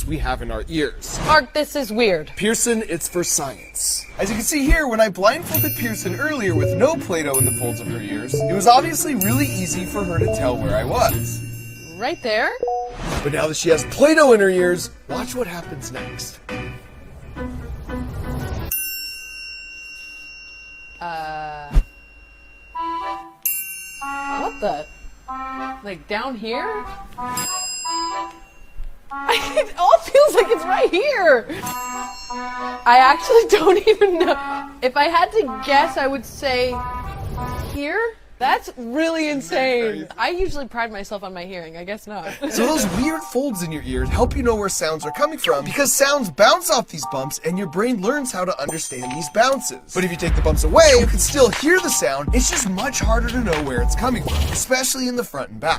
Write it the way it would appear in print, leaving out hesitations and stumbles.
folds we have in our ears. Mark, this is weird. Pearson, it's for science. As you can see here, when I blindfolded Pearson earlier with no Play-Doh in the folds of her ears, it was obviously really easy for her to tell where I was. Right there? But now that she has Play-Doh in her ears, watch what happens next. What the? Like down here? It all feels like it's right here. I actually don't even know. If I had to guess, I would say here. That's really insane. I usually pride myself on my hearing. I guess not. So those weird folds in your ears help you know where sounds are coming from because sounds bounce off these bumps and your brain learns how to understand these bounces. But if you take the bumps away, you can still hear the sound. It's just much harder to know where it's coming from, especially in the front and back.